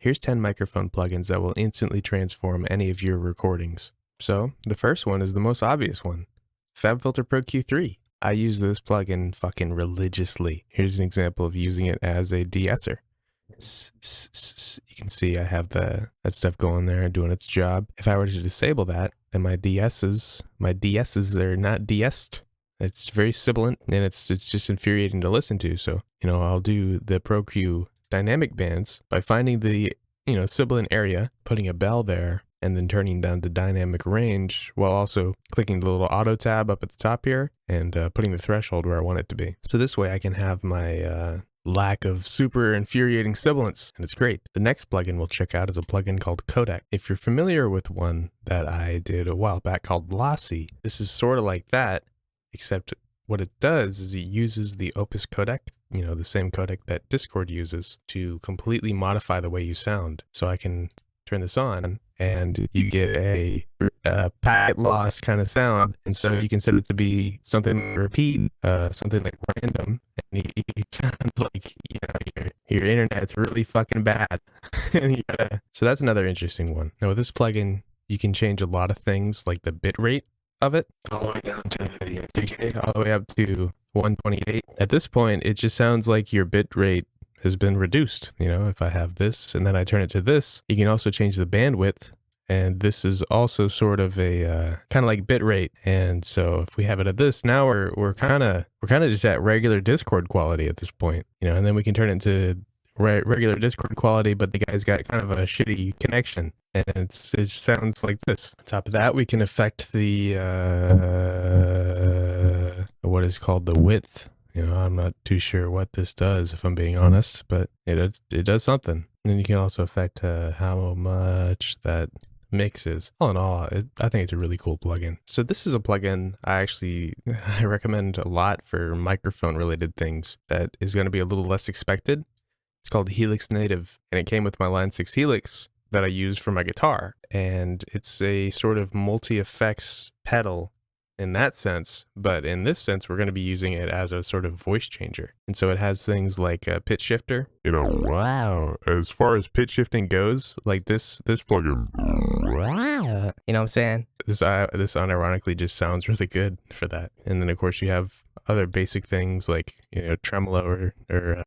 Here's 10 microphone plugins that will instantly transform any of your recordings. So, the first one is the most obvious one. FabFilter Pro Q3. I use this plugin fucking religiously. Here's an example of using it as a de-esser. You can see I have that stuff going there doing its job. If I were to disable that, then my DSs are not de-essed. It's very sibilant and it's just infuriating to listen to. So, I'll do the Pro Q dynamic bands by finding the, sibilant area, putting a bell there, and then turning down the dynamic range while also clicking the little auto tab up at the top here and putting the threshold where I want it to be. So this way I can have my lack of super infuriating sibilance, and it's great. The next plugin we'll check out is a plugin called Codec. If you're familiar with one that I did a while back called Lossy, this is sort of like that, except what it does is it uses the Opus codec, the same codec that Discord uses, to completely modify the way you sound. So I can turn this on and you get a packet loss kind of sound, and so you can set it to be something repeat, something like random, and you sound like your internet's really fucking bad. So that's another interesting one. Now with this plugin, you can change a lot of things like the bit rate of it, all the way down to 2K, all the way up to 128. At this point, it just sounds like your bit rate has been reduced. If I have this and then I turn it to this, you can also change the bandwidth, and this is also sort of a kind of like bit rate. And so if we have it at this, now we're kind of just at regular Discord quality at this point, and then we can turn it to regular Discord quality, but the guy's got kind of a shitty connection, and it sounds like this. On top of that, we can affect the what is called the width. I'm not too sure what this does, if I'm being honest, but it does something. And then you can also affect how much that mix is. All in all, I think it's a really cool plugin. So this is a plugin I recommend a lot for microphone related things that is going to be a little less expected. It's called Helix Native, and it came with my Line 6 Helix that I use for my guitar. And it's a sort of multi-effects pedal in that sense, but in this sense, we're going to be using it as a sort of voice changer. And so it has things like a pitch shifter. Wow. As far as pitch shifting goes, like this plugin. Wow. You know what I'm saying? This unironically just sounds really good for that. And then of course you have other basic things like, tremolo or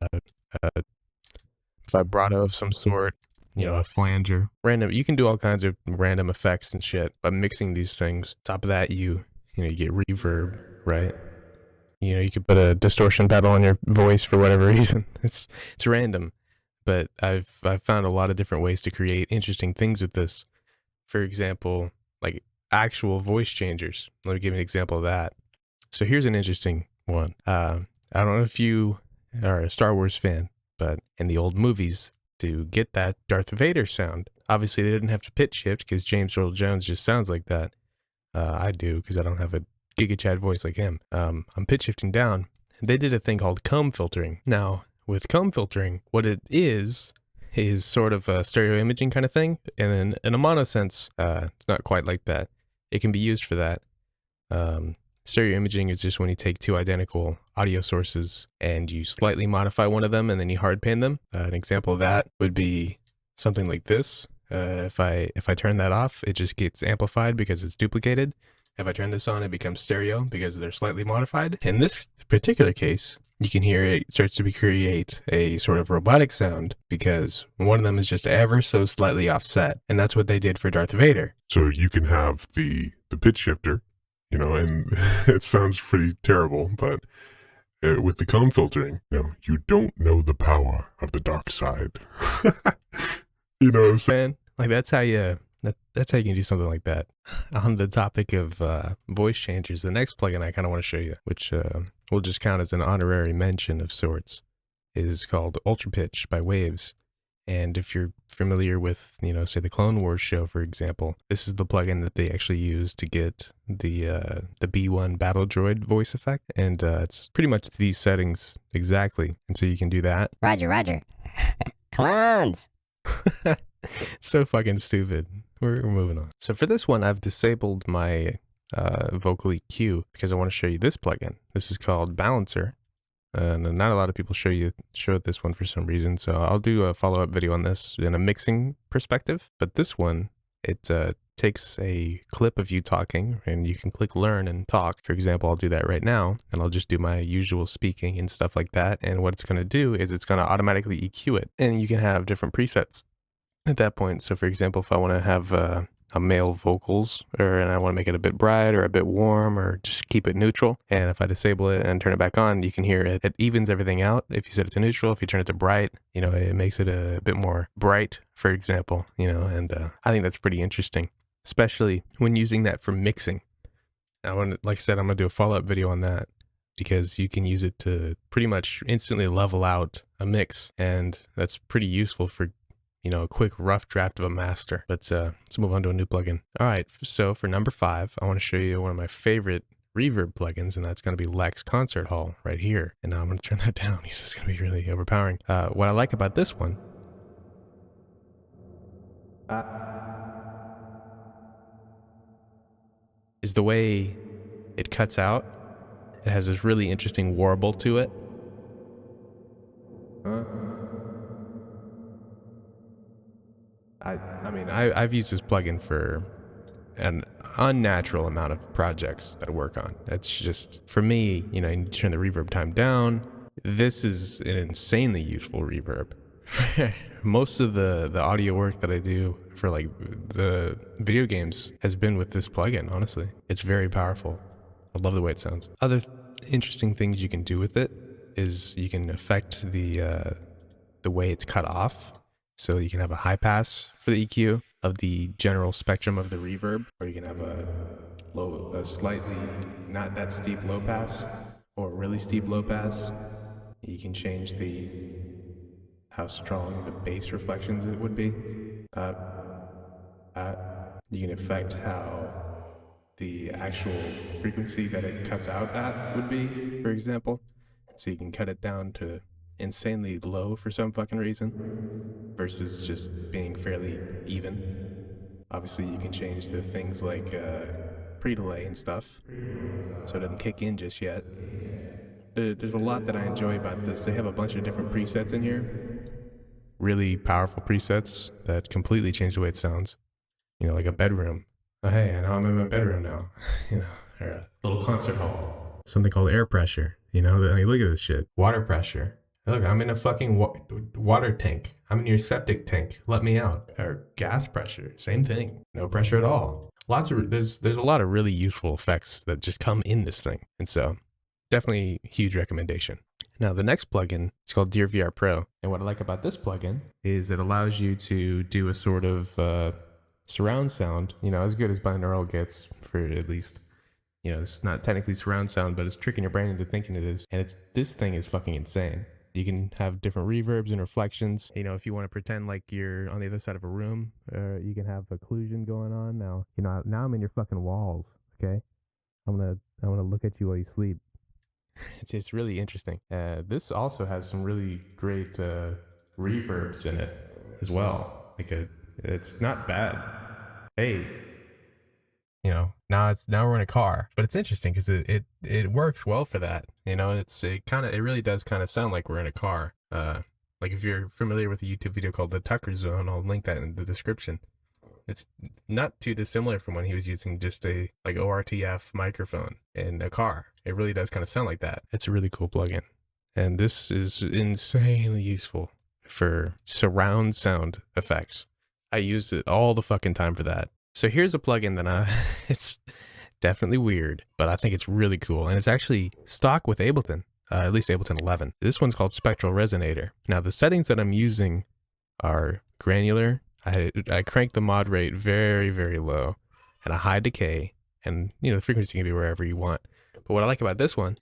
vibrato of some sort, a flanger. Random, you can do all kinds of random effects and shit by mixing these things. Top of that, you get reverb, right? You could put a distortion pedal on your voice for whatever reason. It's random, but I've found a lot of different ways to create interesting things with this. For example, like actual voice changers. Let me give you an example of that. So here's an interesting one. I don't know if you are a Star Wars fan, but in the old movies, to get that Darth Vader sound, obviously they didn't have to pitch shift because James Earl Jones just sounds like that. I do, because I don't have a Giga Chad voice like him. I'm pitch shifting down. They did a thing called comb filtering. Now, with comb filtering, what it is sort of a stereo imaging kind of thing. And in a mono sense, it's not quite like that. It can be used for that. Stereo imaging is just when you take two identical audio sources and you slightly modify one of them and then you hard pan them. An example of that would be something like this. If I turn that off, it just gets amplified because it's duplicated. If I turn this on, it becomes stereo because they're slightly modified. In this particular case, you can hear it starts to create a sort of robotic sound because one of them is just ever so slightly offset. And that's what they did for Darth Vader. So you can have the pitch shifter, and it sounds pretty terrible, but with the comb filtering, you don't know the power of the dark side. You know what I'm saying? Like that's how you can do something like that. On the topic of voice changers, the next plugin I kind of want to show you, which will just count as an honorary mention of sorts, is called Ultra Pitch by Waves. And if you're familiar with, say the Clone Wars show, for example, this is the plugin that they actually use to get the B1 battle droid voice effect. And it's pretty much these settings exactly. And so you can do that. Roger. Clones. It's so fucking stupid. We're moving on. So for this one, I've disabled my vocal EQ because I want to show you this plugin. This is called Balancer. And not a lot of people showed this one for some reason, so I'll do a follow-up video on this in a mixing perspective. But this one, it takes a clip of you talking, and you can click learn and talk. For example, I'll do that right now, and I'll just do my usual speaking and stuff like that. And what it's going to do is it's going to automatically EQ it, and you can have different presets at that point. So for example, if I want to have a male vocals, and I want to make it a bit bright or a bit warm or just keep it neutral, and if I disable it and turn it back on, you can hear it. It evens everything out. If you set it to neutral, if you turn it to bright, it makes it a bit more bright, for example, and I think that's pretty interesting, especially when using that for mixing. Like I said, I'm going to do a follow-up video on that, because you can use it to pretty much instantly level out a mix, and that's pretty useful for a quick rough draft of a master. But let's move on to a new plugin. All right, so for number 5, I want to show you one of my favorite reverb plugins, and that's going to be Lex Concert Hall right here. And now I'm going to turn that down because it's going to be really overpowering. What I like about this one is the way it cuts out. It has this really interesting warble to it. I've used this plugin for an unnatural amount of projects that I work on. It's just, for me, you need to turn the reverb time down. This is an insanely useful reverb. Most of the audio work that I do for like the video games has been with this plugin, honestly. It's very powerful. I love the way it sounds. Other interesting things you can do with it is you can affect the way it's cut off. So you can have a high pass for the EQ of the general spectrum of the reverb, or you can have a slightly not that steep low pass, or a really steep low pass. You can change how strong the bass reflections it would be. You can affect how the actual frequency that it cuts out at would be, for example. So you can cut it down to insanely low for some fucking reason versus just being fairly even. Obviously, you can change the things like pre-delay and stuff, so it doesn't kick in just yet. There's a lot that I enjoy about this. They have a bunch of different presets in here, really powerful presets that completely change the way it sounds. Like a bedroom. Oh, hey, I know I'm in my bedroom now. Or a little concert hall. Something called air pressure. Look at this shit. Water pressure. Look, I'm in a fucking water tank. I'm in your septic tank. Let me out. Or gas pressure. Same thing. No pressure at all. There's a lot of really useful effects that just come in this thing. And so, definitely huge recommendation. Now, the next plugin is called Dear VR Pro. And what I like about this plugin is it allows you to do a sort of surround sound, as good as binaural gets, for at least. It's not technically surround sound, but it's tricking your brain into thinking it is. And this thing is fucking insane. You can have different reverbs and reflections. If you want to pretend like you're on the other side of a room, you can have occlusion going on. Now, now I'm in your fucking walls. Okay, I'm gonna look at you while you sleep. It's really interesting. This also has some really great reverbs in it as well. It's not bad. Hey. Now we're in a car, but it's interesting because it works well for that. It really does kind of sound like we're in a car. Like if you're familiar with a YouTube video called The Tucker Zone, I'll link that in the description. It's not too dissimilar from when he was using just a ORTF microphone in a car. It really does kind of sound like that. It's a really cool plugin. And this is insanely useful for surround sound effects. I used it all the fucking time for that. So here's a plugin that it's definitely weird, but I think it's really cool. And it's actually stock with Ableton, at least Ableton 11. This one's called Spectral Resonator. Now the settings that I'm using are granular. I crank the mod rate very, very low and a high decay. And the frequency can be wherever you want. But what I like about this one,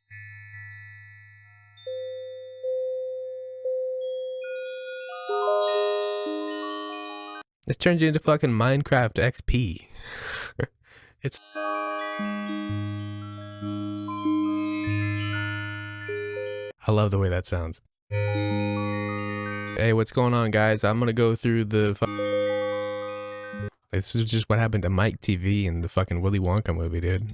it turns you into fucking Minecraft XP. I love the way that sounds. Hey, what's going on, guys? I'm gonna go through this is just what happened to Mike TV in the fucking Willy Wonka movie, dude.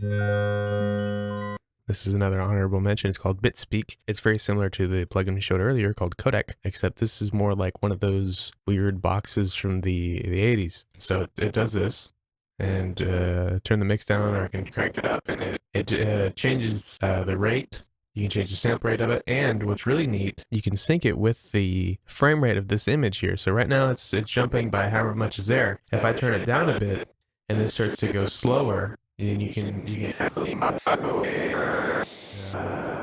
This is another honorable mention. It's called BitSpeak. It's very similar to the plugin we showed earlier called Codec, except this is more like one of those weird boxes from the 80s. So it does this, and turn the mix down, or I can crank it up, and it changes the rate. You can change the sample rate of it, and what's really neat, you can sync it with the frame rate of this image here. So right now it's jumping by however much is there. If I turn it down a bit, and this starts to go slower, and you can happily modify.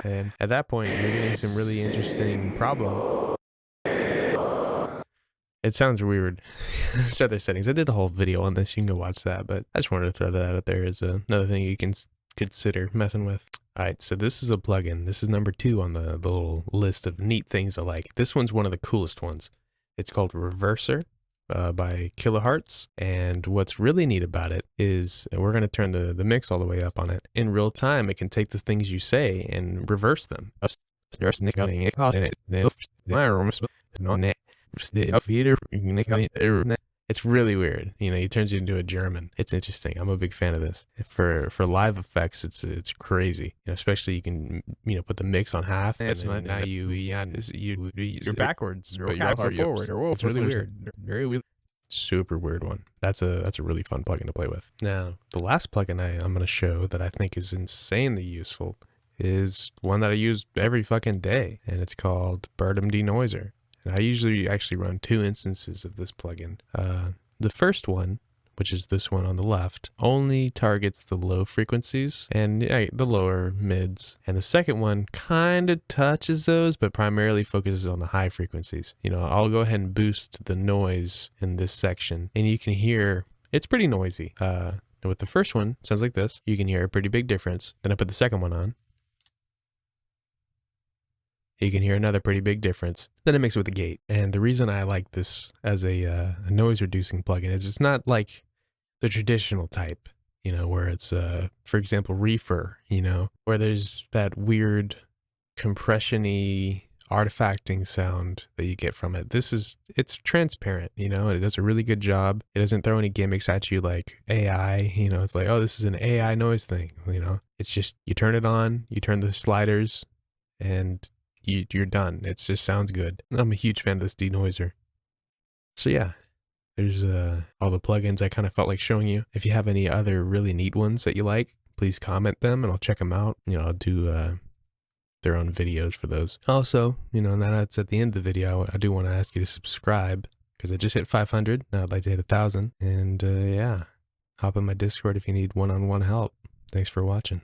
And at that point, you're getting some really interesting problems. It sounds weird. There's other settings. I did a whole video on this. You can go watch that, but I just wanted to throw that out there as another thing you can consider messing with. All right, so this is a plugin. This is number 2 on the little list of neat things I like. This one's one of the coolest ones. It's called Reverser by Kilohertz. And what's really neat about it is we're going to turn the mix all the way up on it. In real time, it can take the things you say and reverse them. It's really weird. You know, he turns you into a German. It's interesting. I'm a big fan of this. For live effects, it's crazy. You know, especially you can put the mix on half. It's not now you're backwards, but you're also forward. It's really weird. Very weird. Super weird one. That's a really fun plugin to play with. Now, the last plugin I'm going to show that I think is insanely useful is one that I use every fucking day, and it's called Reverb Denoiser. And I usually actually run 2 instances of this plugin. The first one, which is this one on the left, only targets the low frequencies and the lower mids. And the second one kind of touches those, but primarily focuses on the high frequencies. You know, I'll go ahead and boost the noise in this section, and you can hear it's pretty noisy. And with the first one, it sounds like this. You can hear a pretty big difference. Then I put the second one on. You can hear another pretty big difference. Then I mix it with the gate. And the reason I like this as a noise reducing plugin is it's not like the traditional type, where it's, for example, reefer, where there's that weird compression-y artifacting sound that you get from it. It's transparent, it does a really good job. It doesn't throw any gimmicks at you like AI, it's like, oh, this is an AI noise thing, It's just, you turn it on, you turn the sliders, and you're done. It just sounds good. I'm a huge fan of this denoiser. So yeah, there's all the plugins I kind of felt like showing you. If you have any other really neat ones that you like, please comment them and I'll check them out. I'll do their own videos for those. Also, now that's at the end of the video, I do want to ask you to subscribe because I just hit 500. Now I'd like to hit 1,000. And yeah, hop in my Discord if you need one-on-one help. Thanks for watching.